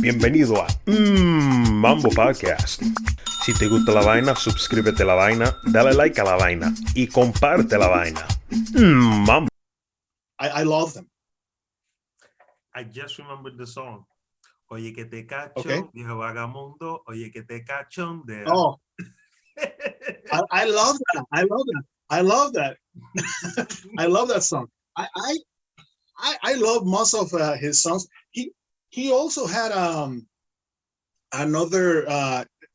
Bienvenido a Mmambo Podcast. Si te gusta la vaina, suscríbete a la vaina, dale like a la vaina y comparte la vaina. Mmambo. I love them. I just remembered the song. Oye que te cacho, Okay. viejo vagamundo. Oye que te cachondea. Oh, I love that. I love that. I love that. I love that song. I love most of his songs. He also had another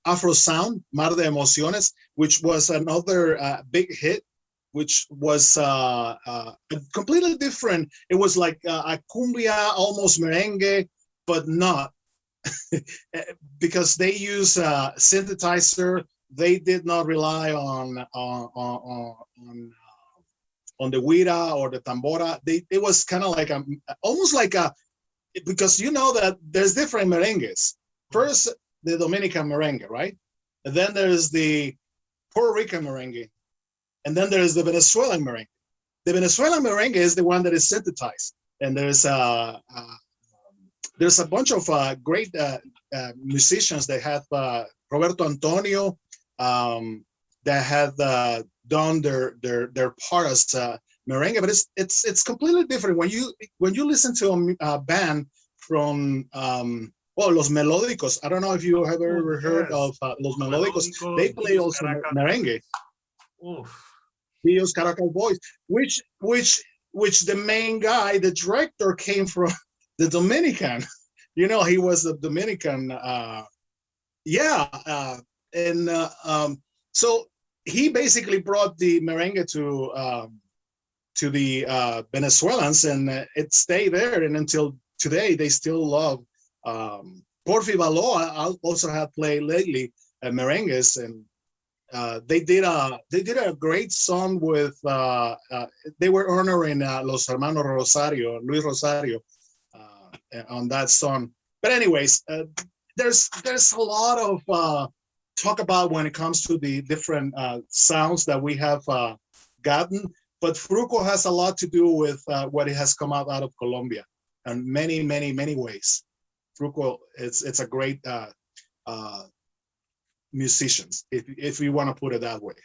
Afro sound, Mar de Emociones, which was another big hit, which was completely different. It was like a cumbia, almost merengue, but not because they use synthesizer. They did not rely on the guira or the tambora. It was kind of like almost like a, because you know that there's different merengues. First, the Dominican merengue, right? And then there's the Puerto Rican merengue, and then there's the Venezuelan merengue. The Venezuelan merengue is the one that is synthesized, and there's a bunch of great musicians that have Roberto Antonio that have done their part as merengue, but it's completely different when you listen to a band from Los Melódicos. I don't know if you have ever heard of Los Melódicos. They play also merengue. Dios Caracas Boys, which the main guy, the director, came from the Dominican. You know, he was a Dominican. So he basically brought the merengue to the Venezuelans, and it stayed there. And until today, they still love. Porfi Baloa also have played lately merengues, and they did a great song with. They were honoring Los Hermanos Rosario, Luis Rosario, on that song. But anyways, there's a lot of talk about when it comes to the different sounds that we have gotten. But Fruco has a lot to do with what it has come out of Colombia, and many ways. Fruco, it's a great musicians, if we want to put it that way.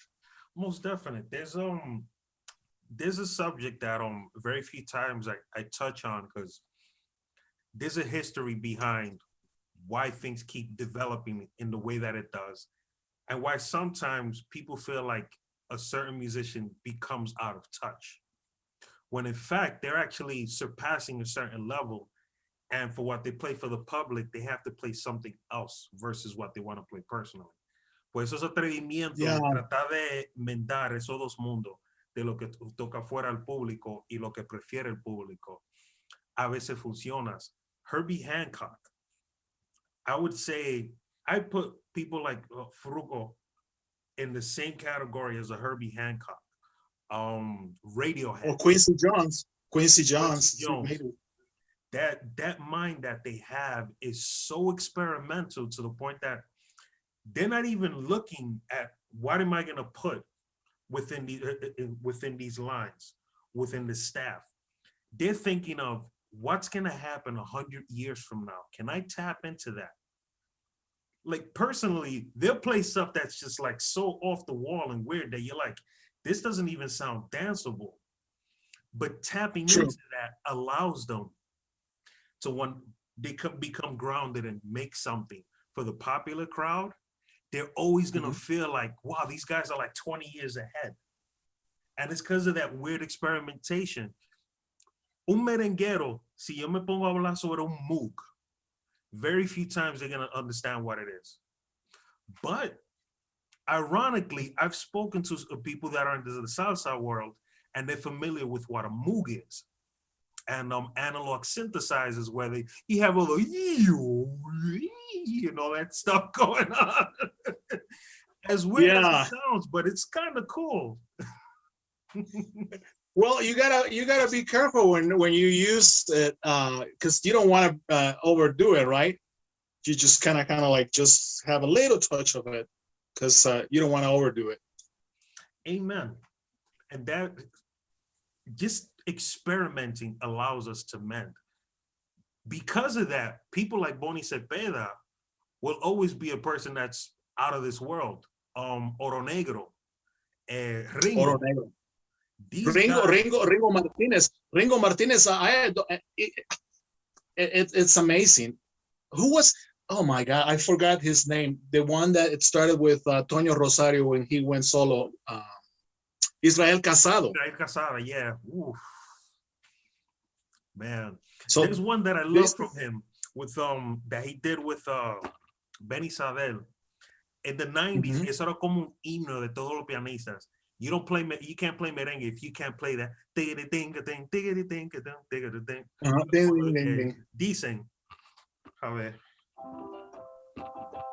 Most definitely. There's a subject that very few times I touch on, because there's a history behind why things keep developing in the way that it does, and why sometimes people feel like a certain musician becomes out of touch, when in fact they're actually surpassing a certain level, and for what they play for the public, they have to play something else versus what they want to play personally. Pues esos atrevimientos de tratar de mendar esos dos mundos, de lo que toca fuera al público y lo que prefiere el público, a veces funcionas. Herbie Hancock, I would say I put people like Fruco in the same category as a Herbie Hancock, Radiohead, or Quincy Jones. Maybe. That mind that they have is so experimental, to the point that they're not even looking at what am I going to put within these lines, within the staff. They're thinking of what's going to happen 100 years from now. Can I tap into that? Like, personally, they'll play stuff that's just like so off the wall and weird that you're like, this doesn't even sound danceable. But tapping into that allows them to, when they become grounded and make something for the popular crowd, they're always going to feel like, wow, these guys are like 20 years ahead. And it's because of that weird experimentation. Un merenguero, si yo me pongo a hablar sobre un moog, very few times they're going to understand what it is. But ironically, I've spoken to people that are in the salsa world, and they're familiar with what a moog is. And analog synthesizers, where you have all the and all that stuff going on. As weird as it sounds, but it's kind of cool. Well, you gotta be careful when you use it, because you don't want to overdo it, right? You just kind of like just have a little touch of it, because you don't want to overdo it. Amen. And that just experimenting allows us to mend. because of that, people like Bonnie Cepeda will always be a person that's out of this world. Oro Negro, Oro Ringo. Negro. These guys, Ringo Martinez. Ringo Martinez, it's amazing. Who was, oh my God, I forgot his name. The one that it started with Toño Rosario when he went solo. Israel Casado. Israel Casada, yeah. Oof. Man. So there's one that I love from him with that he did with Benny Sabel. In the 90s, eso era como un himno de todos los pianistas. You can't play merengue if you can't play that. Dicen. A ver.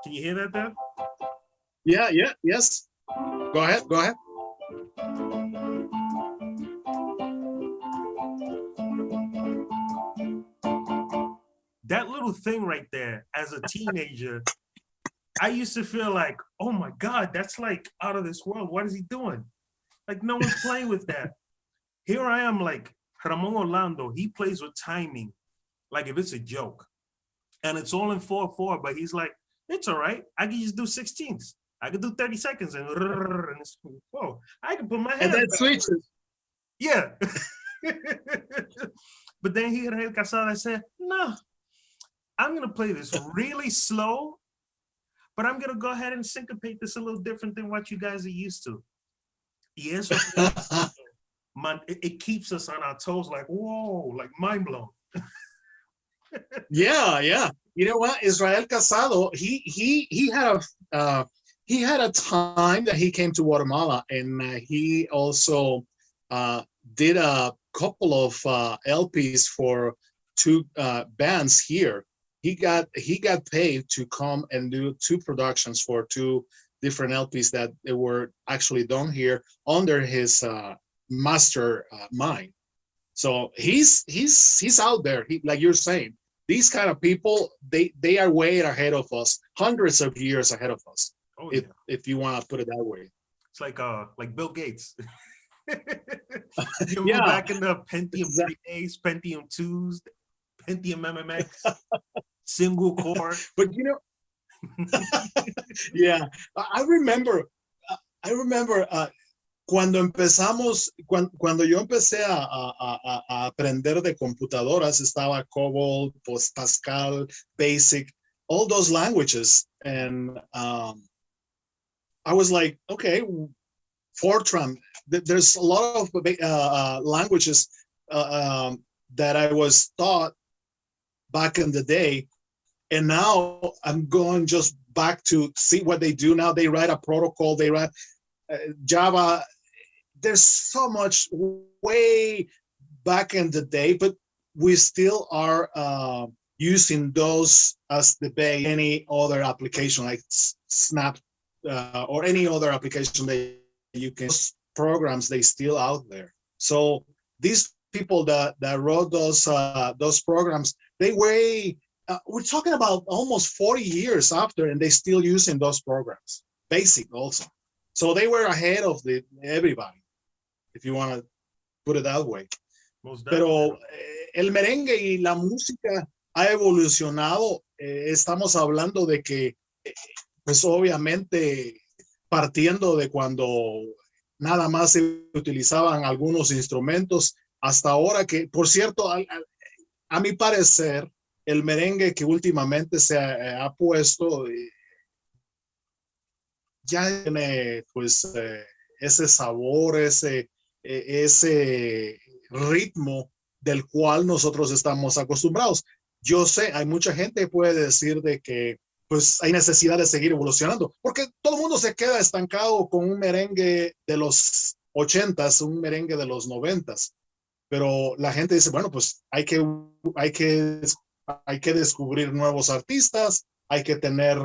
Can you hear that there? Yeah, yes. Go ahead. That little thing right there, as a teenager, I used to feel like, oh my God, that's like out of this world. What is he doing? Like, no one's playing with that. Here I am, like Ramon Orlando, he plays with timing, like if it's a joke. And it's all in 4/4, but he's like, it's all right. I can just do 16ths. I can do 30 seconds and it's, whoa, I can put my hands. And then switches. Yeah. But then Israel Casada said, no, I'm going to play this really slow, but I'm going to go ahead and syncopate this a little different than what you guys are used to. Y eso, man, it keeps us on our toes, like, whoa, like mind blown. Yeah. You know what? Israel Casado, he had a time that he came to Guatemala, and he also did a couple of LPs for two bands here. He got paid to come and do two productions for two different LPs that they were actually done here under his master mind. So he's out there. Like you're saying, these kind of people, they are way ahead of us, hundreds of years ahead of us. Oh, if you want to put it that way. It's like Bill Gates. You yeah. Back in the Pentium 3As, Pentium 2s, Pentium MMX, single core. But you know, yeah, I remember cuando yo empecé a aprender de computadoras, estaba COBOL, Pascal, BASIC, all those languages, and I was like, okay, Fortran. There's a lot of languages that I was taught back in the day, and now I'm going just back to see what they do now. They write a protocol, they write Java. There's so much way back in the day, but we still are using those as the base. Any other application like Snap or any other application that you can, those programs, they still out there. So these people that wrote those programs, they weigh, we're talking about almost 40 years after, and they still using those programs, BASIC also. So they were ahead of everybody, if you want to put it that way. Pero el merengue y la música ha evolucionado. Estamos hablando de que, pues obviamente, partiendo de cuando nada más se utilizaban algunos instrumentos, hasta ahora que, por cierto, a mi parecer, el merengue que últimamente se ha puesto ya tiene pues ese sabor, ese ritmo del cual nosotros estamos acostumbrados. Yo sé, hay mucha gente que puede decir de que pues hay necesidad de seguir evolucionando, porque todo el mundo se queda estancado con un merengue de los 80s, un merengue de los 90s, pero la gente dice, bueno, pues hay que descubrir nuevos artistas, hay que tener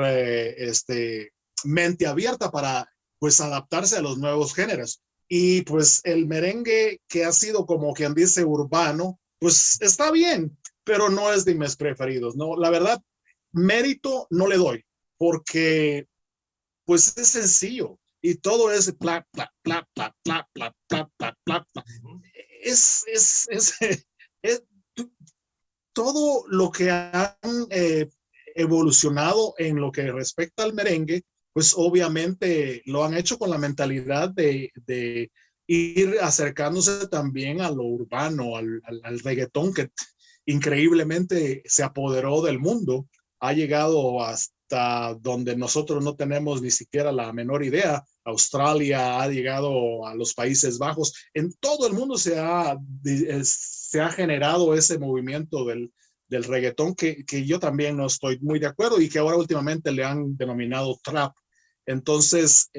mente abierta para pues adaptarse a los nuevos géneros. Y pues el merengue, que ha sido como quien dice urbano, pues está bien, pero no es de mis preferidos, ¿no? La verdad, mérito no le doy, porque pues es sencillo y todo es pla, pla, pla, pla, pla, pla, pla, pla, pla, pla. todo lo que han evolucionado en lo que respecta al merengue, pues obviamente lo han hecho con la mentalidad de ir acercándose también a lo urbano, al reggaetón que increíblemente se apoderó del mundo, ha llegado hasta donde nosotros no tenemos ni siquiera la menor idea. Australia ha llegado a los Países Bajos. En todo el mundo se ha generado ese movimiento del reggaetón que yo también no estoy muy de acuerdo y que ahora últimamente le han denominado trap. Entonces,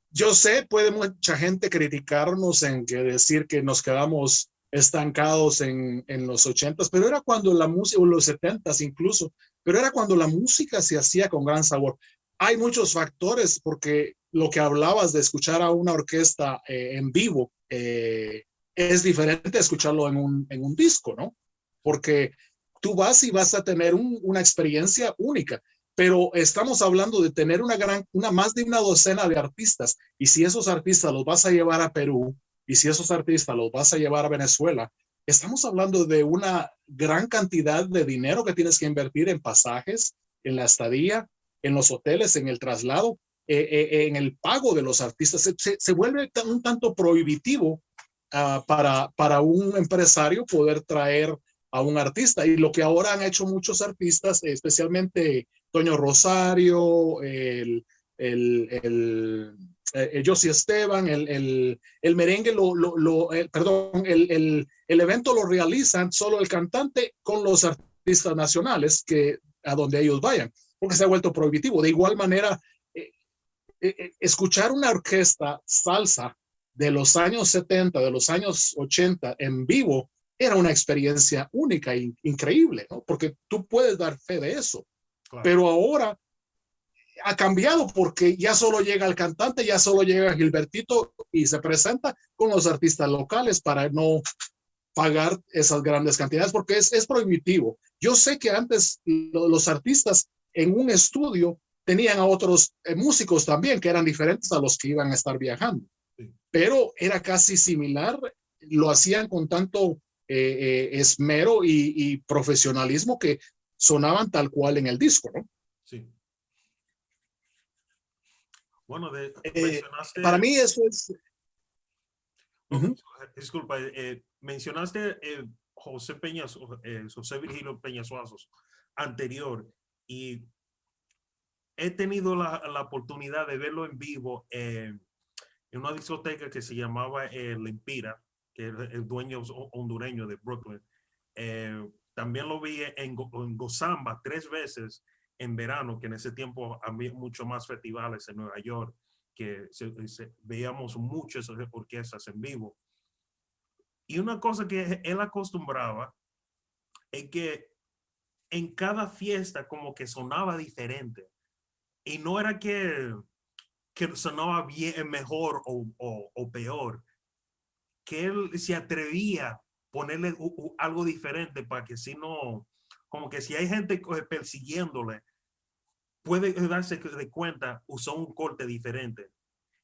yo sé, puede mucha gente criticarnos en que decir que nos quedamos estancados en los 80s, pero era cuando la música, o los 70s incluso, pero era cuando la música se hacía con gran sabor. Hay muchos factores, porque lo que hablabas de escuchar a una orquesta en vivo es diferente a escucharlo en un disco, ¿no? Porque tú vas y vas a tener una experiencia única, pero estamos hablando de tener más de una docena de artistas, y si esos artistas los vas a llevar a Perú, y si esos artistas los vas a llevar a Venezuela, estamos hablando de una gran cantidad de dinero que tienes que invertir en pasajes, en la estadía, en los hoteles, en el traslado, en el pago de los artistas. Se vuelve un tanto prohibitivo para un empresario poder traer a un artista. Y lo que ahora han hecho muchos artistas, especialmente Toño Rosario, Josie Esteban, el merengue, perdón, el evento lo realizan solo el cantante con los artistas nacionales a donde ellos vayan, porque se ha vuelto prohibitivo. De igual manera, escuchar una orquesta salsa de los años 70, de los años 80 en vivo, era una experiencia única e increíble, ¿no? Porque tú puedes dar fe de eso. Claro. Pero ahora ha cambiado, porque ya solo llega el cantante, ya solo llega Gilbertito y se presenta con los artistas locales para no pagar esas grandes cantidades, porque es prohibitivo. Yo sé que antes los artistas en un estudio tenían a otros músicos también que eran diferentes a los que iban a estar viajando, sí, pero era casi similar, lo hacían con tanto esmero y profesionalismo que sonaban tal cual en el disco, ¿no? Sí. Bueno, mencionaste... Para mí eso es... Disculpa, mencionaste José Virgilio Peñasuazos anterior, y he tenido la oportunidad de verlo en vivo en una discoteca que se llamaba El Empira, que es el dueño hondureño de Brooklyn. También lo vi en Gozamba 3 veces en verano, que en ese tiempo había mucho más festivales en Nueva York, que veíamos muchas orquestas en vivo. Y una cosa que él acostumbraba es que en cada fiesta como que sonaba diferente. Y no era que sonaba bien, mejor o peor, que él se atrevía a ponerle algo diferente para que si no, como que si hay gente persiguiéndole, puede darse de cuenta, usó un corte diferente,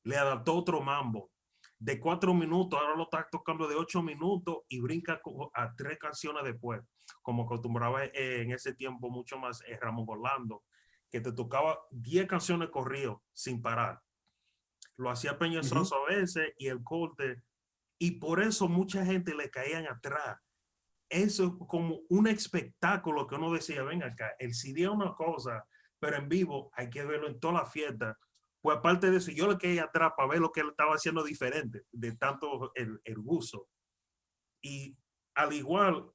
le adaptó otro mambo de 4 minutos, ahora lo está tocando de 8 minutos y brinca a 3 canciones después, como acostumbraba en ese tiempo mucho más Ramón Orlando, que te tocaba 10 canciones corrido sin parar. Lo hacía Peñasuazo a veces, y el corte, y por eso mucha gente le caían atrás. Eso es como un espectáculo que uno decía, ven acá, el CD es una cosa, pero en vivo hay que verlo en toda la fiesta. Pues aparte de eso, yo le caí atrás para ver lo que él estaba haciendo diferente, de tanto el gusto. Y al igual,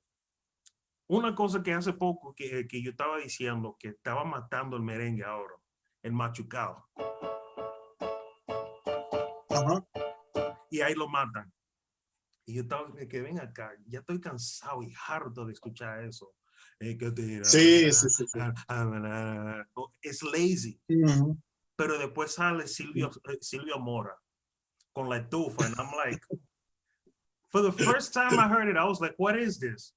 una cosa que hace poco que yo estaba diciendo, que estaba matando el merengue ahora, el machucado. Y ahí lo matan. Y yo estaba, que ven acá, ya estoy cansado y harto de escuchar eso. Sí. Es lazy. Pero después sale Silvio Mora con la estufa, and I'm like, for the first time I heard it, I was like, what is this?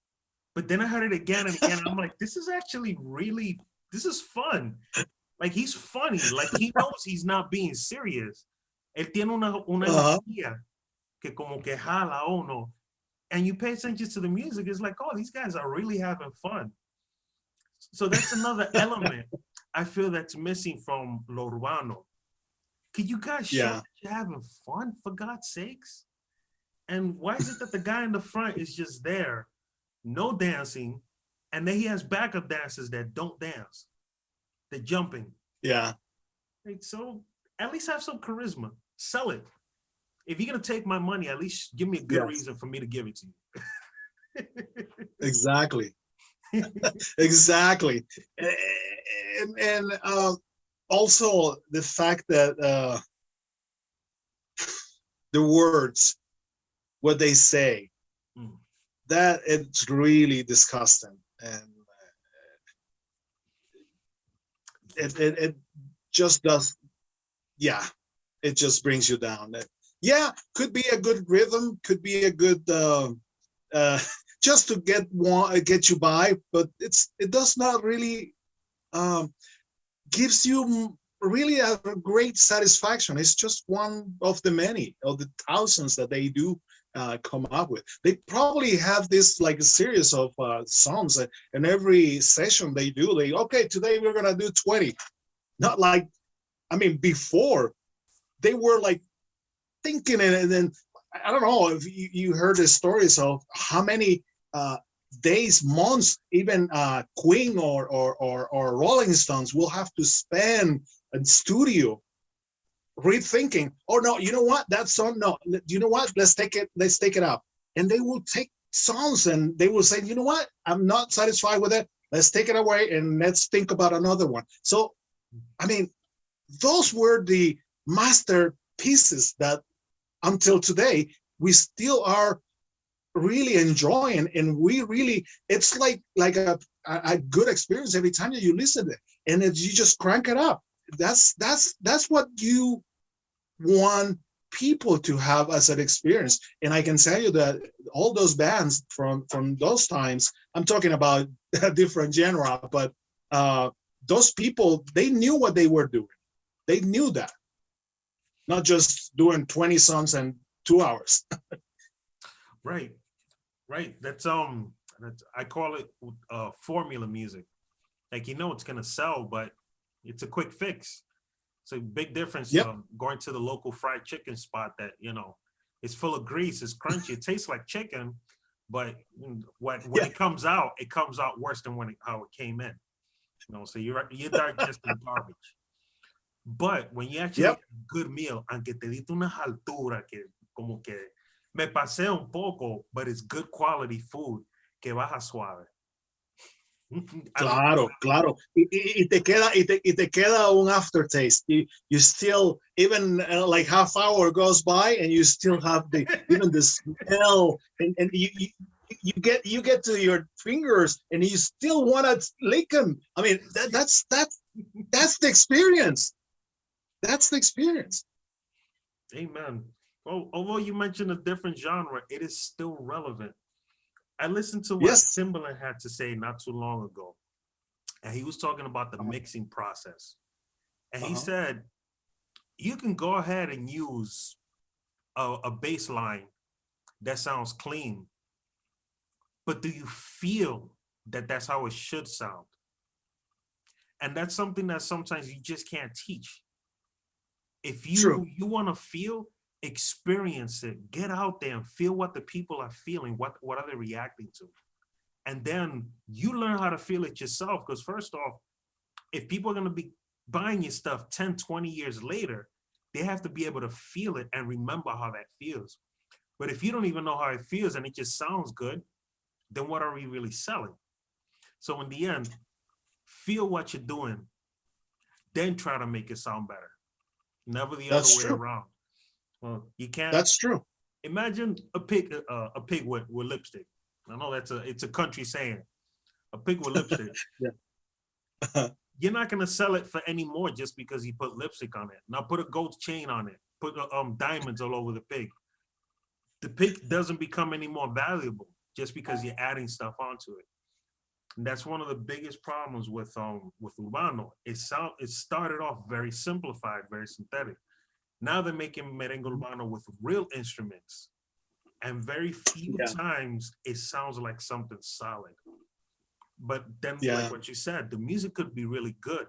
But then I heard it again and again, and I'm like, this is actually really, this is fun. Like, he's funny. Like, he knows he's not being serious. Él tiene una energía que como que jala a uno. and you pay attention to the music, it's like, oh, these guys are really having fun. So that's another element I feel that's missing from Lo Urbano. Could you guys show that you're having fun, for God's sakes? And why is it that the guy in the front is just there, no dancing, and then he has backup dancers that don't dance? They're jumping. Yeah. Like, so at least have some charisma. Sell it. If you're going to take my money, at least give me a good reason for me to give it to you. Exactly. Exactly. And also the fact that the words, what they say, that it's really disgusting. And it just does, it just brings you down. Could be a good rhythm, could be a good just to get you by, but it does not really gives you really a great satisfaction. It's just one of the many of the thousands that they do come up with. They probably have this like a series of songs, and every session they do, okay, today we're gonna do 20. Not like, I mean, before they were like thinking it, and then I don't know if you heard the stories of how many days, months, even Queen or Rolling Stones will have to spend in studio rethinking. Oh no, you know what? That song, no, you know what? Let's take it up. And they will take songs and they will say, you know what? I'm not satisfied with it. Let's take it away and let's think about another one. So, I mean, those were the masterpieces that until today we still are really enjoying, and we really, it's like a good experience every time that you listen to it, and you just crank it up. That's what you want people to have as an experience. And I can tell you that all those bands from those times, I'm talking about a different genre, but those people, they knew what they were doing. They knew that, not just doing 20 songs in 2 hours. Right. That's I call it formula music. Like, you know, it's gonna sell, but it's a quick fix. It's a big difference. Going to the local fried chicken spot that, you know, it's full of grease, it's crunchy, it tastes like chicken, but when it comes out worse than how it came in. You know, so you're digesting garbage. But when you actually get a good meal, aunque te diste una altura que como que me pasé un poco, but it's good quality food que baja suave. Claro. Y te queda un aftertaste. You still, even like half hour goes by and you still have even the smell, and you get to your fingers and you still want to lick them. I mean, that's the experience. That's the experience. Amen. Well, although you mentioned a different genre, it is still relevant. I listened to what Timbaland had to say not too long ago, and he was talking about the mixing process. And he said, you can go ahead and use a bass line that sounds clean, but do you feel that that's how it should sound? And that's something that sometimes you just can't teach. If you want to feel, experience it, get out there and feel what the people are feeling, what are they reacting to? And then you learn how to feel it yourself, because first off, if people are going to be buying your stuff 10, 20 years later, they have to be able to feel it and remember how that feels. But if you don't even know how it feels and it just sounds good, then what are we really selling? So in the end, feel what you're doing, then try to make it sound better. Never the other way around. Well, you can't. That's true. Imagine a pig with lipstick. I know it's a country saying, a pig with lipstick. You're not gonna sell it for any more just because you put lipstick on it. Now put a gold chain on it. Put diamonds all over the pig. The pig doesn't become any more valuable just because you're adding stuff onto it. And that's one of the biggest problems with Urbano. It started off very simplified, very synthetic. Now they're making merengue urbano with real instruments, and very few Yeah. times it sounds like something solid. But then, Yeah. like what you said, the music could be really good,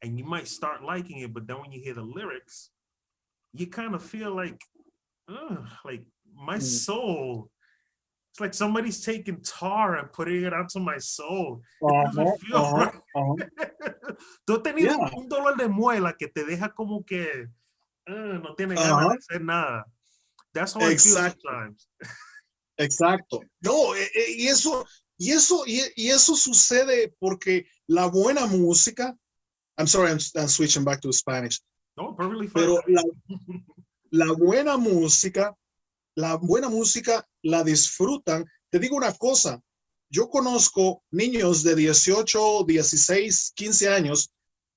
and you might start liking it, but then when you hear the lyrics, you kind of feel like, ugh, like my soul. It's like somebody's taking tar and putting it onto my soul. It doesn't feel right. Tú has tenido Yeah. un dolor de muela que te deja como que no tiene ganas de hacer nada. That's how I feel sometimes. Exacto. No, y eso sucede porque la buena música, I'm sorry, I'm switching back to Spanish. No, perfectly fine. Pero la buena música la disfrutan. Te digo una cosa, yo conozco niños de 18, 16, 15 años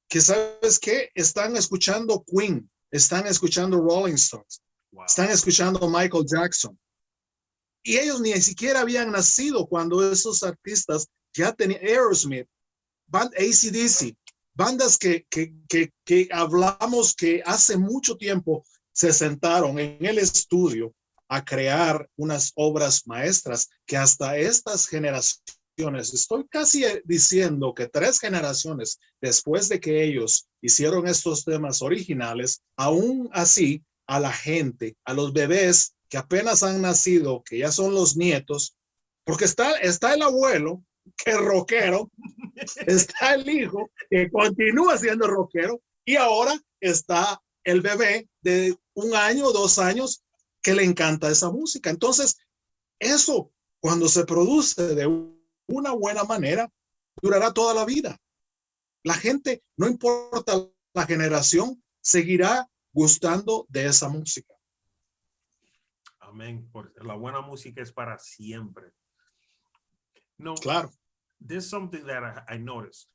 que, ¿sabes qué? Están escuchando Queen, están escuchando Rolling Stones, Wow. están escuchando Michael Jackson. Y ellos ni siquiera habían nacido cuando esos artistas ya tenían Aerosmith, AC/DC, bandas que hablamos que hace mucho tiempo se sentaron en el estudio a crear unas obras maestras que hasta estas generaciones, estoy casi diciendo que 3 generaciones después de que ellos hicieron estos temas originales, aún así a la gente, a los bebés que apenas han nacido, que ya son los nietos, porque está el abuelo que es rockero, está el hijo que continúa siendo rockero y ahora está el bebé de 1 año, 2 años que le encanta esa música. Entonces, eso cuando se produce de una buena manera, durará toda la vida. La gente, no importa la generación, seguirá gustando de esa música. Amén. Porque la buena música es para siempre. No, claro. There's something that I noticed.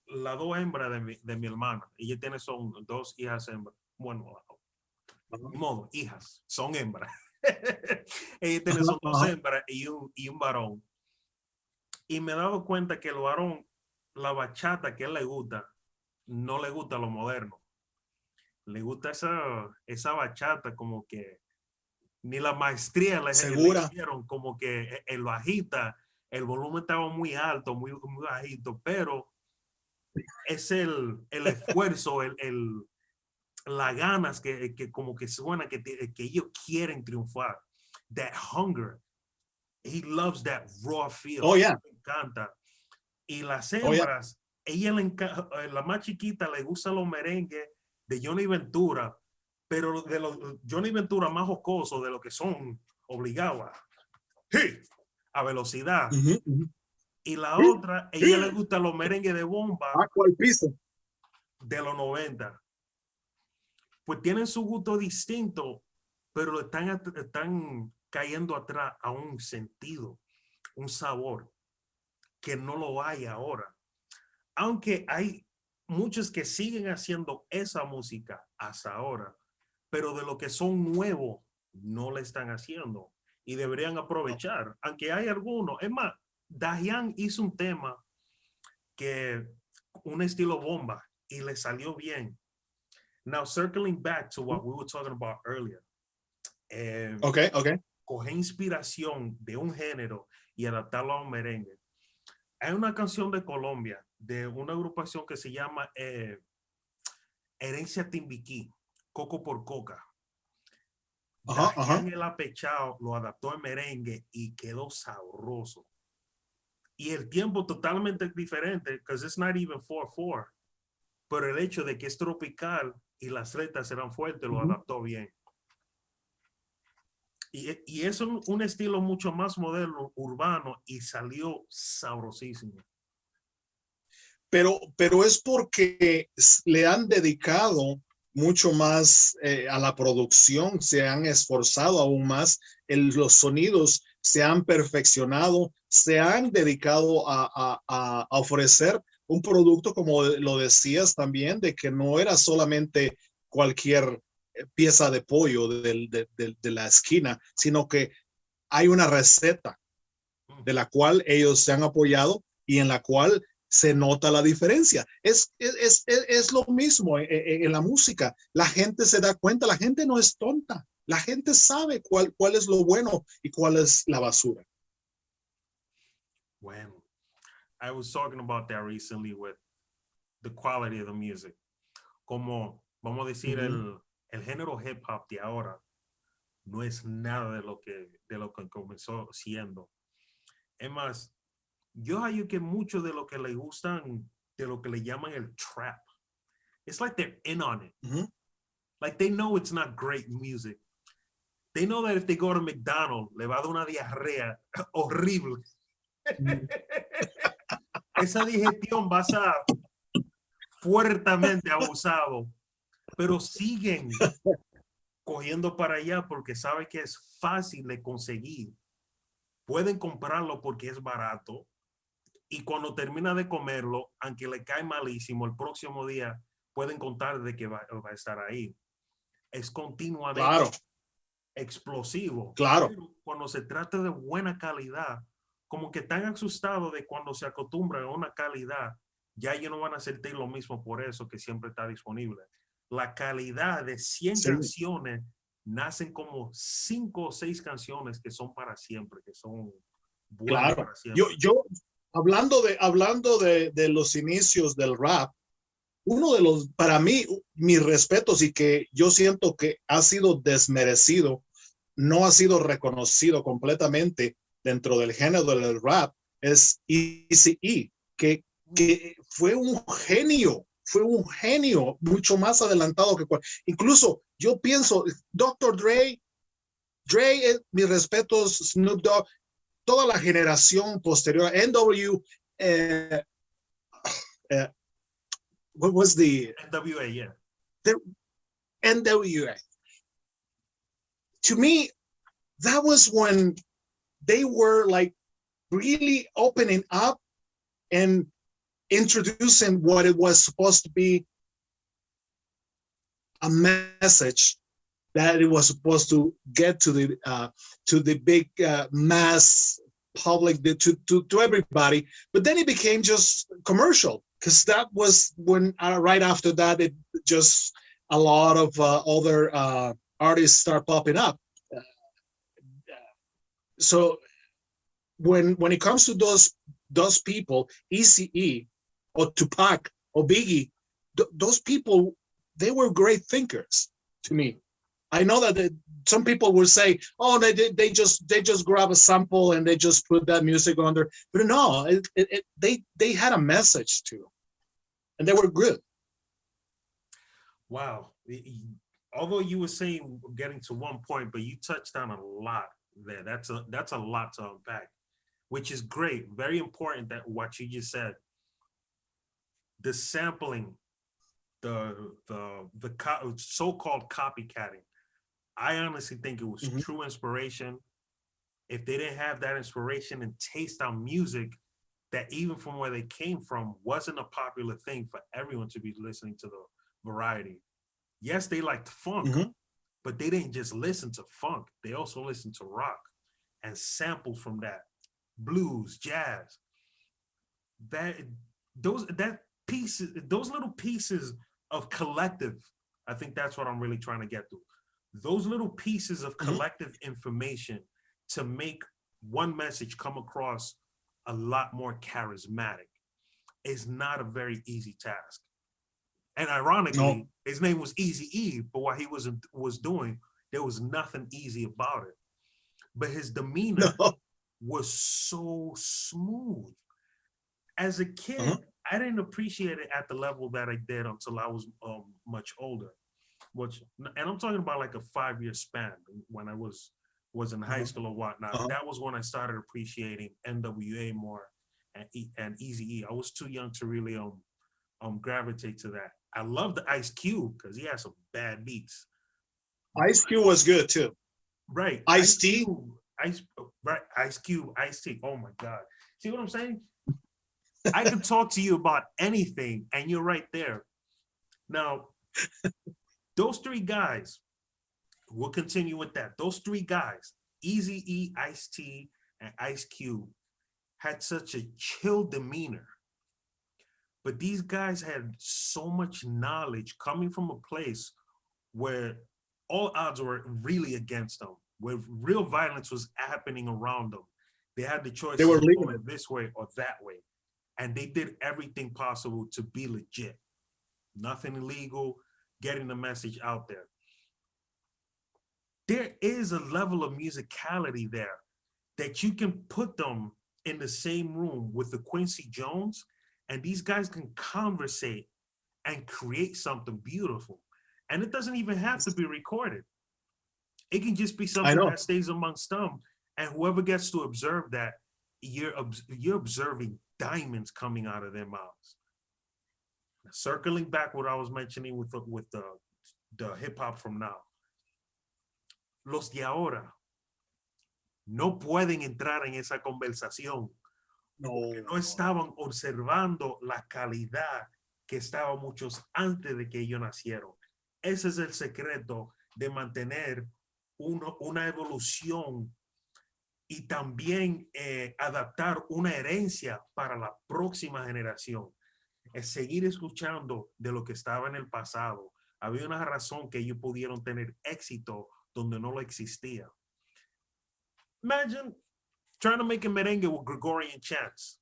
Las 2 hembras de mi hermana, ella tiene son 2 hijas hembras. Bueno, modo, hijas, son hembras. Ella tiene son 2 hembras y un varón. Y me he dado cuenta que el varón, la bachata que a él le gusta, no le gusta lo moderno. Le gusta esa bachata como que ni la maestría le hicieron, como que él bajita, el volumen estaba muy alto, muy bajito, pero es el esfuerzo, las ganas que como que suena que ellos quieren triunfar. That hunger. He loves that raw feel. Oh, yeah. Me encanta. Y las hembras, ella le encanta, la más chiquita le gusta los merengues de Johnny Ventura, pero de los Johnny Ventura más jocosos, de lo que son obligados a velocidad. Y la otra, ella le gusta los merengues de bomba al piso de los 90. Pues tienen su gusto distinto, pero están cayendo atrás a un sentido, un sabor que no lo hay ahora. Aunque hay muchos que siguen haciendo esa música hasta ahora, pero de lo que son nuevos no le están haciendo y deberían aprovechar, aunque hay algunos. Es más, Dayan hizo un tema que un estilo bomba y le salió bien. Now, circling back to what we were talking about earlier. Coger inspiración de un género y adaptarlo a un merengue. Hay una canción de Colombia de una agrupación que se llama Herencia Timbiquí, Coco por Coca. Dayan el apechado lo adaptó en merengue y quedó sabroso. Y el tiempo totalmente diferente, because it's not even 4/4. Pero el hecho de que es tropical y las letras eran fuertes, lo adaptó bien. Y es un estilo mucho más moderno, urbano, y salió sabrosísimo. Pero es porque le han dedicado mucho más a la producción, se han esforzado aún más, los sonidos se han perfeccionado, se han dedicado a ofrecer un producto, como lo decías también, de que no era solamente cualquier pieza de pollo de la esquina, sino que hay una receta de la cual ellos se han apoyado y en la cual se nota la diferencia. Es lo mismo en la música. La gente se da cuenta, la gente no es tonta. La gente sabe cuál es lo bueno y cuál es la basura. Bueno, I was talking about that recently with the quality of the music. Como, vamos a decir, el género hip hop de ahora no es nada de lo que comenzó siendo. Es más, yo hallo que mucho de lo que le gustan, de lo que le llaman el trap, it's like they're in on it. Like they know it's not great music. They know that if they go to McDonald's, le va a dar una diarrea horrible. Esa digestión va a ser fuertemente abusado, pero siguen cogiendo para allá porque saben que es fácil de conseguir. Pueden comprarlo porque es barato y cuando termina de comerlo, aunque le cae malísimo, el próximo día pueden contar de que va a estar ahí. Es continuamente explosivo. Claro. Pero cuando se trata de buena calidad, como que están asustados de cuando se acostumbran a una calidad, ya ellos no van a sentir lo mismo por eso que siempre está disponible. La calidad de 100 canciones, nacen como 5 o 6 canciones que son para siempre, que son buenas para siempre. Yo hablando de los inicios del rap, uno de los, para mí, mis respetos y que yo siento que ha sido desmerecido, no ha sido reconocido completamente dentro del género del rap, es Eazy-E, que fue un genio mucho más adelantado que incluso yo pienso, Dr. Dre, mis respetos, Snoop Dogg, toda la generación posterior, NW, what was the NWA, yeah. The NWA. To me, that was when they were like really opening up and introducing what it was supposed to be, a message that it was supposed to get to the big mass public, to everybody. But then it became just commercial, because that was when right after that it just a lot of other artists start popping up. So when it comes to those people, Eazy-E or Tupac or Biggie, those people, they were great thinkers to me. I know that some people will say, "Oh, they just grab a sample and they just put that music on there," but no, they had a message too, and they were good. Wow. Although you were saying getting to one point, but you touched on a lot there. That's a lot to unpack, which is great. Very important that what you just said. The sampling, the so-called copycatting. I honestly think it was true inspiration. If they didn't have that inspiration and taste on music, that even from where they came from wasn't a popular thing for everyone to be listening to the variety. Yes, they liked funk, but they didn't just listen to funk. They also listened to rock and samples from that, blues, jazz. Those little pieces of collective, I think that's what I'm really trying to get to. Those little pieces of collective information to make one message come across a lot more charismatic is not a very easy task. And ironically, his name was Eazy-E, but what he was doing, there was nothing easy about it. But his demeanor was so smooth. As a kid, I didn't appreciate it at the level that I did until I was much older. And I'm talking about like a 5-year span when I was in high school or whatnot. That was when I started appreciating NWA more and Eazy-E. I was too young to really gravitate to that. I love the Ice Cube because he had some bad beats. Ice Cube was good too. Right. Ice-T. Ice Cube, Ice-T. Oh my God. See what I'm saying? I could talk to you about anything and you're right there. Now, those 3 guys, we'll continue with that. Those 3 guys, Eazy-E, Ice-T, and Ice Cube, had such a chill demeanor. But these guys had so much knowledge coming from a place where all odds were really against them, where real violence was happening around them. They had the choice They were of leaving going it. this way or that way. And they did everything possible to be legit. Nothing illegal, getting the message out there. There is a level of musicality there that you can put them in the same room with the Quincy Jones, and these guys can conversate and create something beautiful. And it doesn't even have to be recorded. It can just be I something know. that stays amongst them, and whoever gets to observe that, you're observing diamonds coming out of their mouths. Circling back what I was mentioning with the hip hop from now. Los de ahora no pueden entrar en esa conversación porque no estaban observando la calidad que estaba muchos antes de que ellos nacieron. Ese es el secreto de mantener una evolución y también adaptar una herencia para la próxima generación. Es seguir escuchando de lo que estaba en el pasado. Había una razón que ellos pudieron tener éxito donde no lo existía. Imagine trying to make a merengue with Gregorian chants.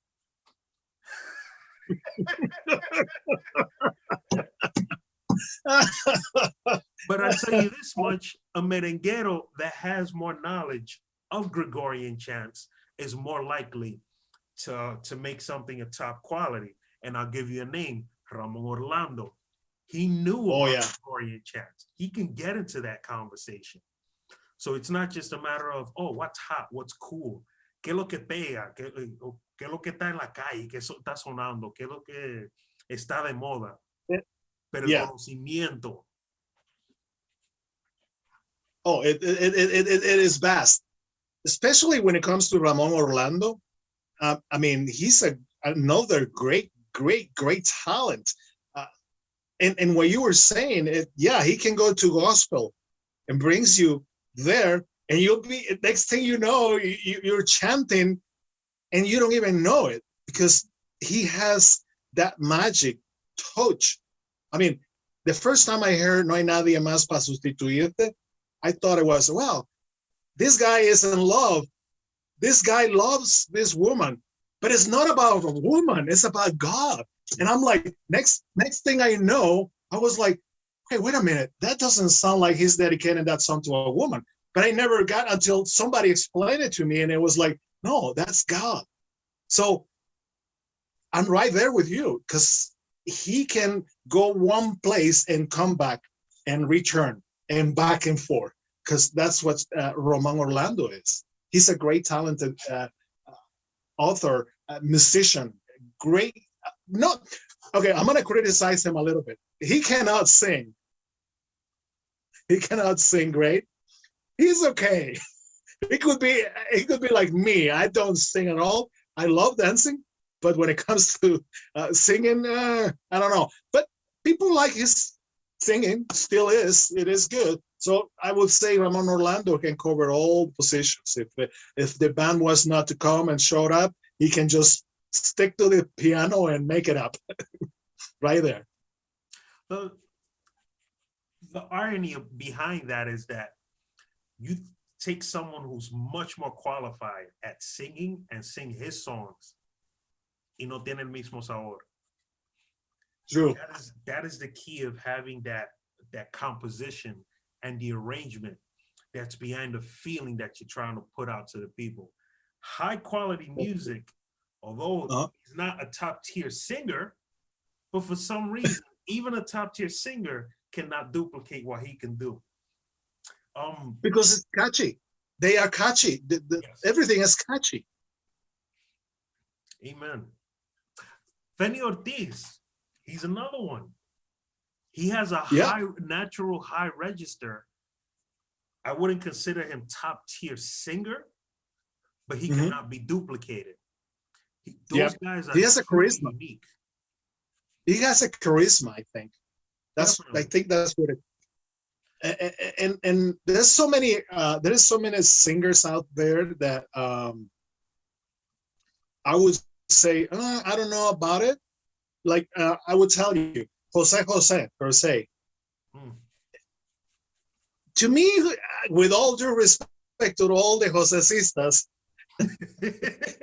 But I'll tell you this much, a merenguero that has more knowledge of Gregorian chants is more likely to make something of top quality. And I'll give you a name, Ramon Orlando. He knew about Gregorian chants. He can get into that conversation. So it's not just a matter of, oh, what's hot, what's cool, qué es lo que pega, qué es lo que está en la calle, qué está sonando, qué es lo que está de moda. Pero el conocimiento. Oh, it is vast, especially when it comes to Ramon Orlando. I mean, he's another great talent. And what you were saying, he can go to gospel and brings you there, and you'll be, next thing you know, you're chanting and you don't even know it because he has that magic touch. I mean, the first time I heard No hay nadie más para sustituirte, I thought it was, well, this guy is in love. This guy loves this woman, but it's not about a woman. It's about God. And I'm like, next thing I know, I was like, hey, wait a minute. That doesn't sound like he's dedicating that song to a woman. But I never got until somebody explained it to me. And it was like, no, that's God. So I'm right there with you because he can go one place and come back and return and back and forth because that's what Ramon Orlando is. He's a great talented author, musician, great. Okay, I'm going to criticize him a little bit. He cannot sing. He cannot sing great. He's okay. He could be like me. I don't sing at all. I love dancing, but when it comes to singing, I don't know. But people like his singing. It is good. So I would say Ramon Orlando can cover all positions. If the band was not to come and showed up, he can just stick to the piano and make it up right there. The irony behind that is that you take someone who's much more qualified at singing and sing his songs y no tiene el mismo sabor. True. That is the key of having that composition and the arrangement that's behind the feeling that you're trying to put out to the people. High quality music, although he's not a top tier singer, but for some reason, even a top tier singer cannot duplicate what he can do. Because it's catchy. They are catchy. Yes. Everything is catchy. Amen. Feni Ortiz, he's another one. He has a natural high register. I wouldn't consider him top tier singer, but he cannot be duplicated. Those guys are he has a charisma. Unique. He has a charisma, I think. I think that's what it. And there's so many singers out there that I would say I don't know about it. Like I would tell you, Jose per se. to me, with all due respect to all the Josesistas,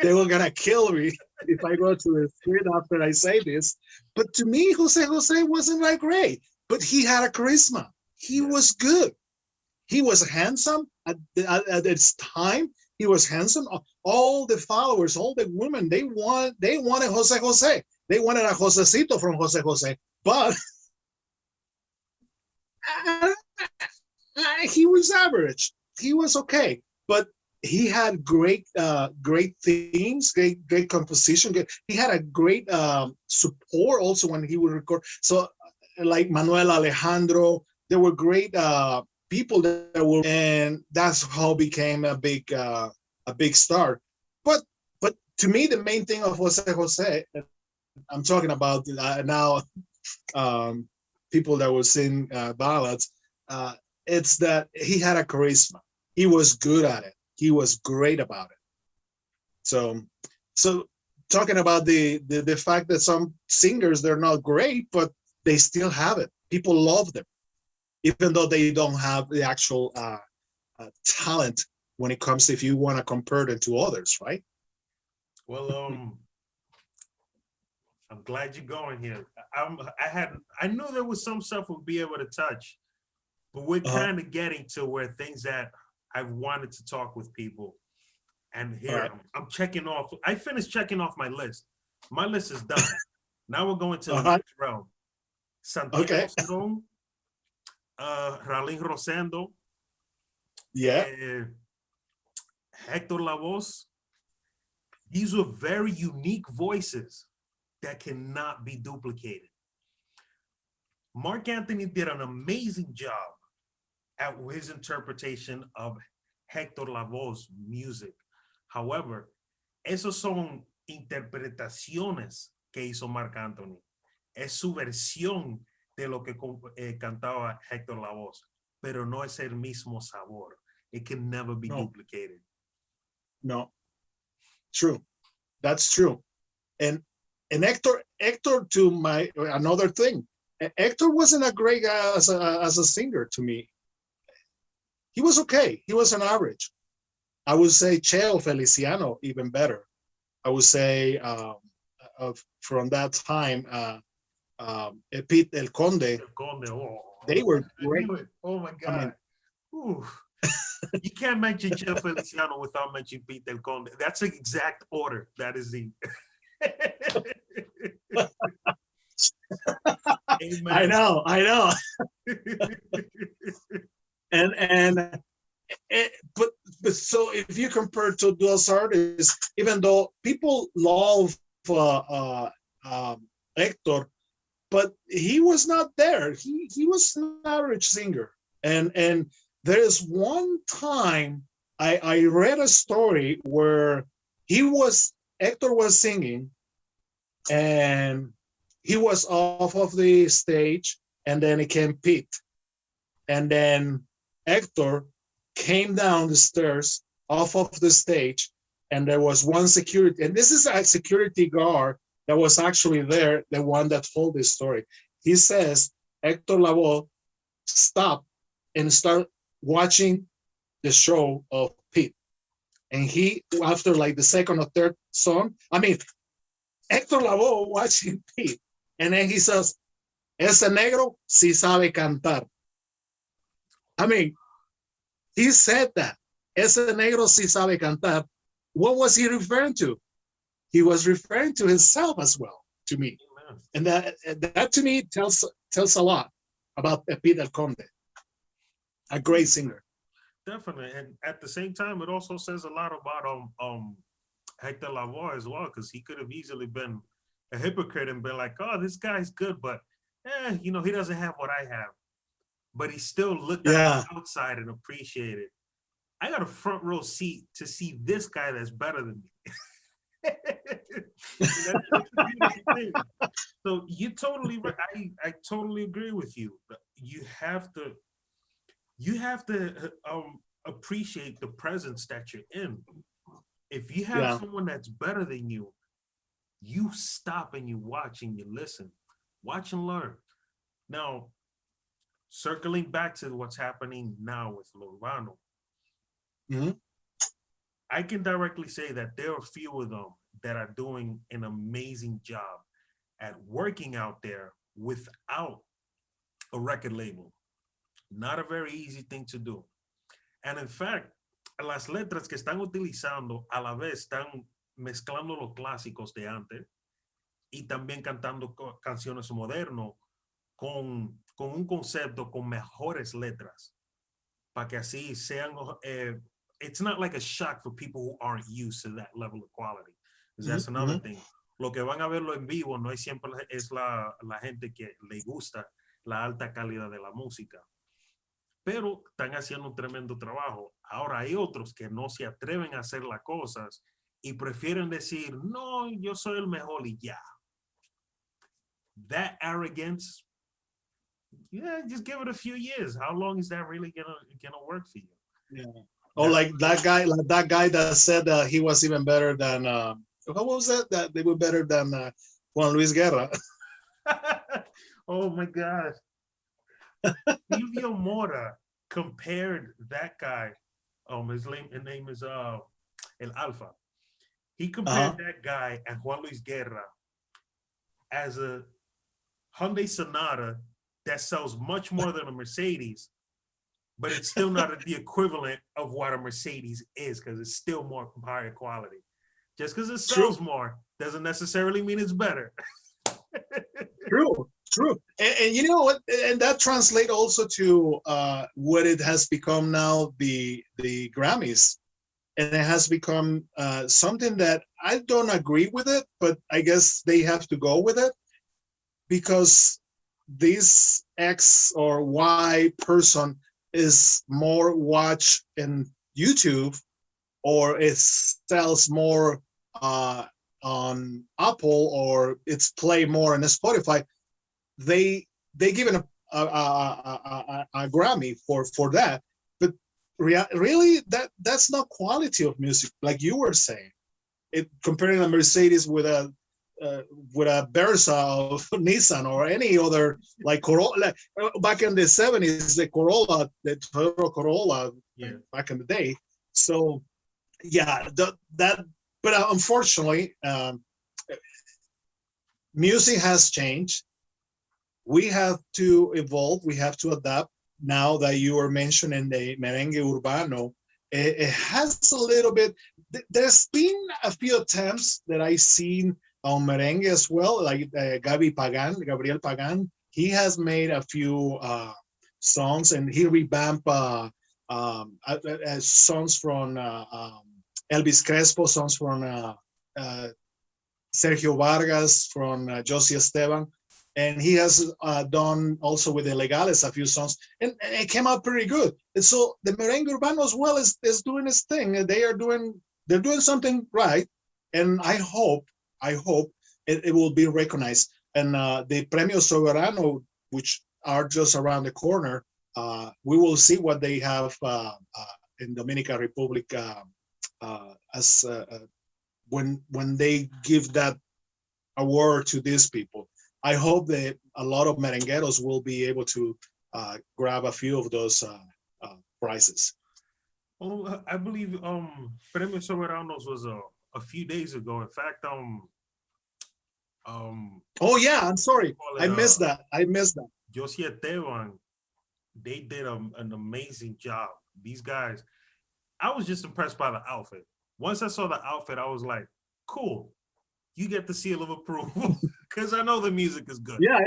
they were gonna kill me if I go to the street after I say this. But to me, Jose wasn't that great. But he had a charisma. He was good. He was handsome at its time. He was handsome. All the followers, all the women, they wanted Jose. They wanted a Josecito from Jose. But he was average. He was okay. But he had great themes, great composition. He had a great support also when he would record. So like Manuel Alejandro, there were great people that were, and that's how became a big star. But to me, the main thing of Jose, I'm talking about now people that will sing ballads. It's that he had a charisma. He was good at it. He was great about it. So talking about the fact that some singers, they're not great, but they still have it. People love them, even though they don't have the actual talent when it comes to, if you want to compare them to others, right? Well, I'm glad you're going here. I knew there was some stuff we'll be able to touch, but we're kind of getting to where things that I've wanted to talk with people. And here right. I'm checking off. I finished checking off my list. My list is done. Now we're going to the next realm. Santiago Cerón, Raulín Rosendo, Héctor Lavoe. These were very unique voices that cannot be duplicated. Mark Anthony did an amazing job at his interpretation of Héctor Lavoe's music. However, esos son interpretaciones que hizo Mark Anthony. Es su versión de lo que cantaba Héctor Lavoe, pero no es el mismo sabor. It can never be duplicated. No, true. That's true. And Héctor, to my another thing, Héctor wasn't a great guy as a singer to me. He was okay. He was an average. I would say Cheo Feliciano even better. I would say from that time, Pete El Conde. They were great. Oh my God. I mean, you can't mention Cheo Feliciano without mentioning Pete El Conde. That's the exact order. That is the. Amen. I know. But so if you compare to those artists, even though people love Héctor, but he was not there. He was an average singer. And there is one time I read a story where Héctor was singing and he was off of the stage, and then it came Pete. And then Héctor came down the stairs off of the stage, and there was one security, and this is a security guard that was actually there, the one that told this story. He says Héctor Lavoe stopped and started watching the show of Pete. And he, after like the second or third song, I mean, Héctor Lavoe watching Pete, and then he says, "Ese negro sí sabe cantar." I mean, he said that. Ese negro sí sabe cantar. What was he referring to? He was referring to himself as well, to me. Amen. And that to me tells a lot about Pete El Conde, a great singer. Definitely. And at the same time, it also says a lot about Héctor Lavoe as well, because he could have easily been a hypocrite and been like, oh, this guy's good, but he doesn't have what I have. But he still looked at the outside and appreciated it. I got a front row seat to see this guy that's better than me. That's a beautiful thing. So you totally right. I totally agree with you. You have to appreciate the presence that you're in. If you have someone that's better than you, you stop and you watch and you listen. Watch and learn. Now, circling back to what's happening now with Lo Urbano, Mm-hmm. I can directly say that there are a few of them that are doing an amazing job at working out there without a record label. Not a very easy thing to do. And in fact, las letras que están utilizando a la vez están mezclando los clásicos de antes y también cantando canciones modernas con un concepto con mejores letras para que así sean it's not like a shock for people who aren't used to that level of quality. That's another thing. Lo que van a verlo en vivo no es siempre es la gente que le gusta la alta calidad de la música, pero están haciendo un tremendo trabajo. Ahora hay otros que no se atreven a hacer las cosas y prefieren decir, no, yo soy el mejor y ya. That arrogance, yeah, just give it a few years. How long is that really gonna work for you? Yeah. Or like that guy that said he was even better than what was that they were better than Juan Luis Guerra. Oh my God. Silvio Mora compared that guy. His name is El Alfa. He compared that guy and Juan Luis Guerra as a Hyundai Sonata that sells much more than a Mercedes, but it's still not the equivalent of what a Mercedes is because it's still more higher quality. Just because it sells more doesn't necessarily mean it's better. True. And you know what? And that translates also to what it has become now, the Grammys. And it has become something that I don't agree with it, but I guess they have to go with it because this X or Y person is more watched in YouTube or it sells more on Apple or it's play more on Spotify. They give it a Grammy for that, but really that's not quality of music like you were saying. It comparing a Mercedes with a Versa of Nissan or any other like Corolla. Back in the 70s, the Toyota Corolla, back in the day. So yeah, but unfortunately, music has changed. We have to evolve. We have to adapt. Now that you were mentioning the merengue urbano, it has a little bit. There's been a few attempts that I've seen on merengue as well, like Gabriel Pagan. He has made a few songs and he revamped songs from Elvis Crespo, songs from Sergio Vargas, from Josie Esteban. And he has done also with the Legales a few songs, and it came out pretty good. And so the merengue urbano as well is doing its thing. They're doing something right, and I hope it will be recognized. And the Premio Soberano, which are just around the corner, we will see what they have in Dominican Republic as when they give that award to these people. I hope that a lot of merengueros will be able to grab a few of those prizes. Oh, I believe Premio Soberanos was a few days ago. In fact, oh yeah, I'm sorry, I missed that. Josie Esteban, they did an amazing job. These guys, I was just impressed by the outfit. Once I saw the outfit, I was like, cool. You get the seal of approval because I know the music is good. Yeah.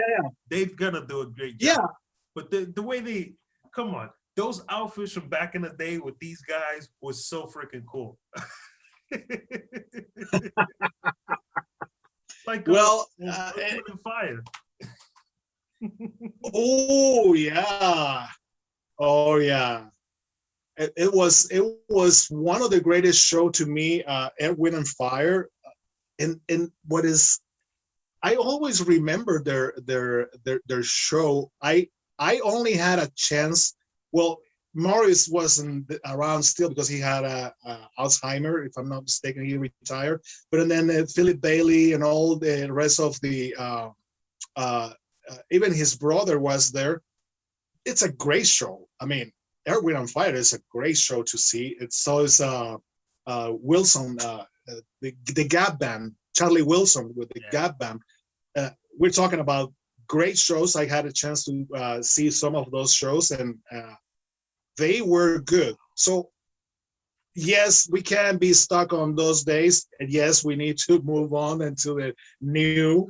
They're gonna do a great job. Yeah. But the way they come on, those outfits from back in the day with these guys was so freaking cool. Like fire. Oh yeah. It was one of the greatest show to me, Air, Wind and Fire. And what is, I always remember their show. I only had a chance. Well, Morris wasn't around still because he had Alzheimer, if I'm not mistaken. He retired. But then Philip Bailey and all the rest of the even his brother was there. it's a great show. I mean, Earth, Wind and Fire is a great show to see. It's so is Wilson, the Gap Band, Charlie Wilson with the Gap Band. We're talking about great shows. I had a chance to see some of those shows, and they were good. So yes, we can be stuck on those days, and yes, we need to move on into the new.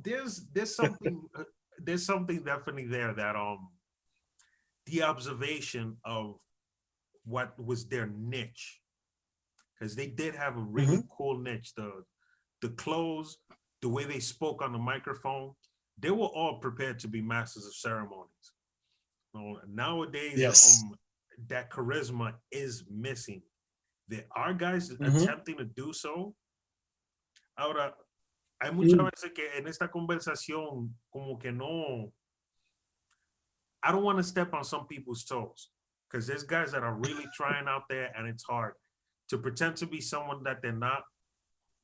There's something definitely there that the observation of what was their niche, because they did have a really cool niche. The clothes, the way they spoke on the microphone, they were all prepared to be masters of ceremonies. Nowadays, that charisma is missing. There are guys attempting to do so. Ahora, hay muchas veces que en esta conversación como que no, I don't want to step on some people's toes, because there's guys that are really trying out there, and it's hard to pretend to be someone that they're not.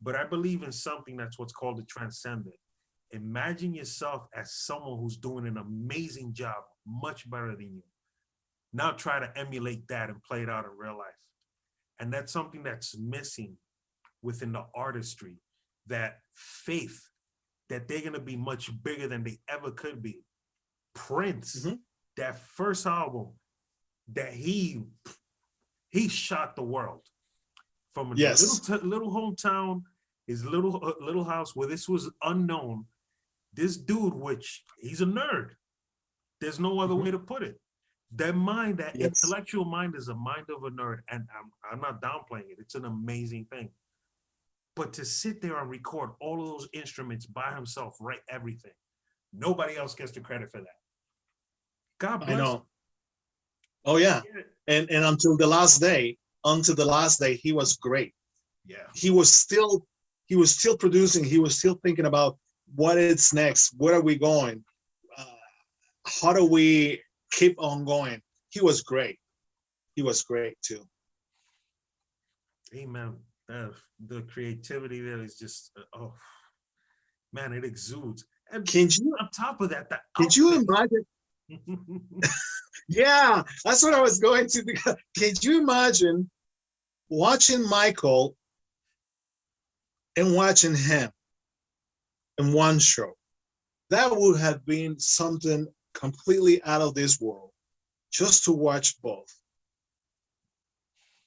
But I believe in something that's what's called the transcendent. Imagine yourself as someone who's doing an amazing job, much better than you. Now try to emulate that and play it out in real life. And that's something that's missing within the artistry, that faith that they're gonna be much bigger than they ever could be. Prince, that first album, that he shocked the world from a little hometown, his little house where this was unknown. This dude, which he's a nerd, there's no other way to put it. That mind, that intellectual mind, is a mind of a nerd, and I'm not downplaying it. It's an amazing thing. But to sit there and record all of those instruments by himself, write everything, nobody else gets the credit for that. God bless. I know. Him. Oh yeah, and until the last day, he was great. Yeah, he was still producing. He was still thinking about what is next. Where are we going? How do we keep on going? He was great. He was great too. Amen. The creativity there is just oh man, it exudes. And can you, on top of that, did you imagine? Yeah, that's what I was going to. Can you imagine watching Michael and watching him in one show? That would have been something completely out of this world, just to watch both.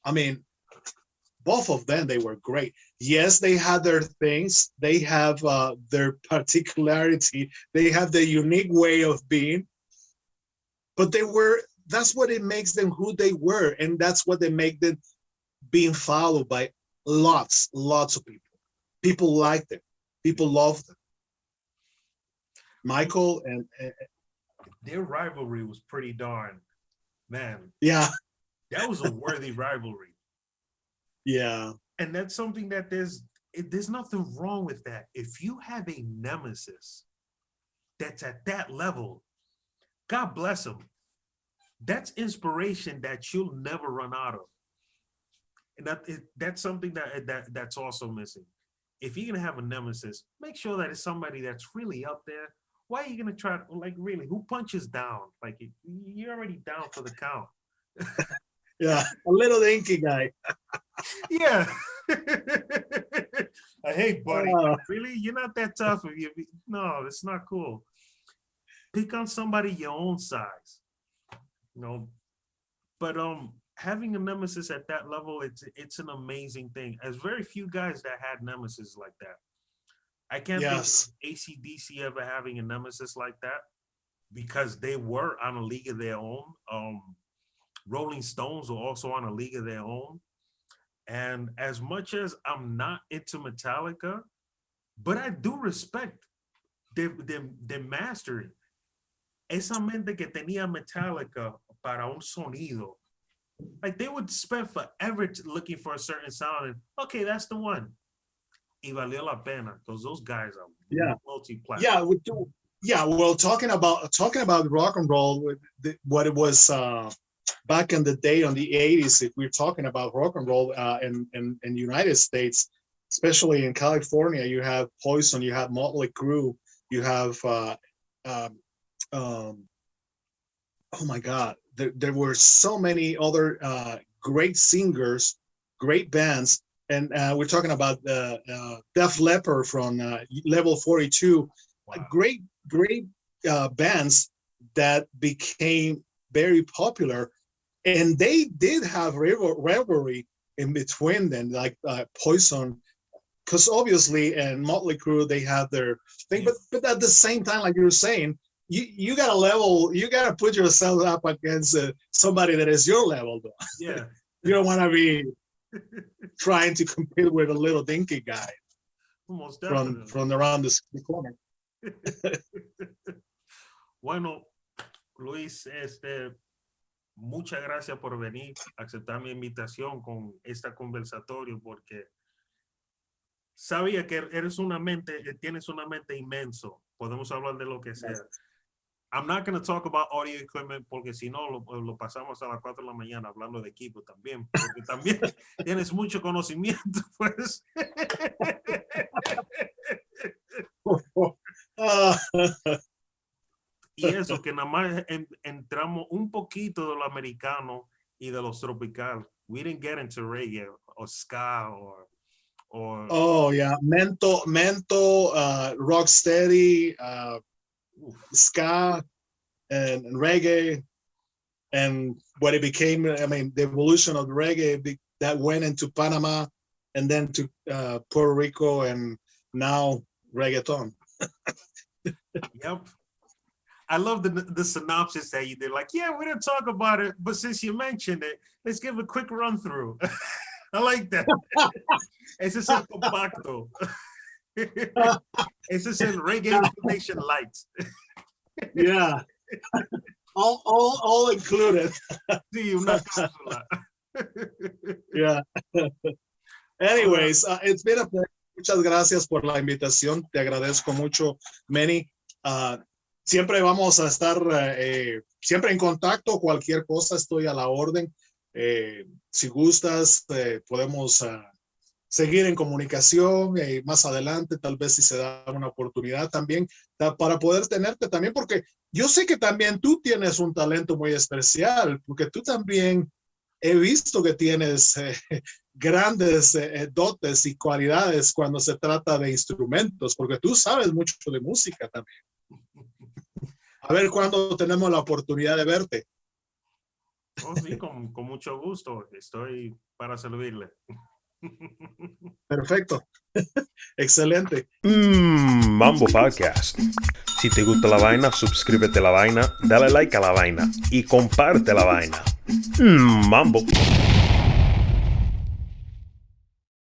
I mean, both of them, they were great. Yes, they had their things. They have their particularity. They have the unique way of being. But that's what it makes them who they were. And that's what they make them being followed by lots of people. People like them. People love them. Michael and their rivalry was pretty darn, man. Yeah. That was a worthy rivalry. Yeah. And that's something that there's nothing wrong with that. If you have a nemesis that's at that level, God bless him. That's inspiration that you'll never run out of. And that's something that's also missing. If you're gonna have a nemesis, make sure that it's somebody that's really up there. Why are you gonna try to, like, really, who punches down? Like, you're already down for the count. Yeah, a little inky guy. Yeah. Hey, buddy, really? You're not that tough. No, it's not cool. Pick on somebody your own size. You know, but having a nemesis at that level, it's an amazing thing. There's very few guys that had nemesis like that. I can't think of AC/DC ever having a nemesis like that, because they were on a league of their own. Rolling Stones were also on a league of their own. And as much as I'm not into Metallica, but I do respect their mastery. Esa mente que tenía Metallica para un sonido. Like, they would spend forever looking for a certain sound, and okay, that's the one. Y valió la pena, because those guys are multi-platform. Yeah, well, talking about rock and roll, what it was back in the day, on the 80s, if we're talking about rock and roll in the United States, especially in California, you have Poison, you have Motley Crue, you have um, oh my God, there were so many other great singers, great bands. And we're talking about Def Leppard from Level 42. Wow. Great bands that became very popular. And they did have rivalry in between them, like Poison, because obviously and Motley Crue, they have their thing. But at the same time, like you were saying, you got to put yourself up against somebody that is your level, though. Yeah. You don't want to be trying to compete with a little dinky guy from around the corner. Bueno, Luis, muchas gracias por venir a aceptar mi invitación con este conversatorio, porque sabía que tienes una mente inmenso. Podemos hablar de lo que sea. I'm not going to talk about audio equipment porque si no lo pasamos a las 4 de la mañana hablando de equipo también, porque también tienes mucho conocimiento, pues. Y eso, que nada más entramos un poquito de lo americano y de los tropical. We didn't get into reggae or ska or oh yeah, mento, rocksteady, ska, and reggae, and what it became. I mean, the evolution of reggae that went into Panama, and then to Puerto Rico, and now reggaeton. Yep. I love the synopsis that you did. Like, yeah, we didn't talk about it, but since you mentioned it, let's give a quick run through. I like that. Ese es el compacto. Ese es el reggae information light. Yeah. All included. Sí, una cápsula. Yeah. Anyways, it's been a pleasure. Muchas gracias por la invitación. Te agradezco mucho, Manny. Siempre vamos a estar siempre en contacto. Cualquier cosa, estoy a la orden. Si gustas, podemos seguir en comunicación más adelante, tal vez si se da una oportunidad también para poder tenerte también, porque yo sé que también tú tienes un talento muy especial, porque tú también he visto que tienes grandes dotes y cualidades cuando se trata de instrumentos, porque tú sabes mucho de música también. A ver cuándo tenemos la oportunidad de verte. Oh, sí, con mucho gusto. Estoy para servirle. Perfecto. Excelente. Mmambo Podcast. Si te gusta la vaina, suscríbete a la vaina, dale like a la vaina y comparte la vaina. Mmambo.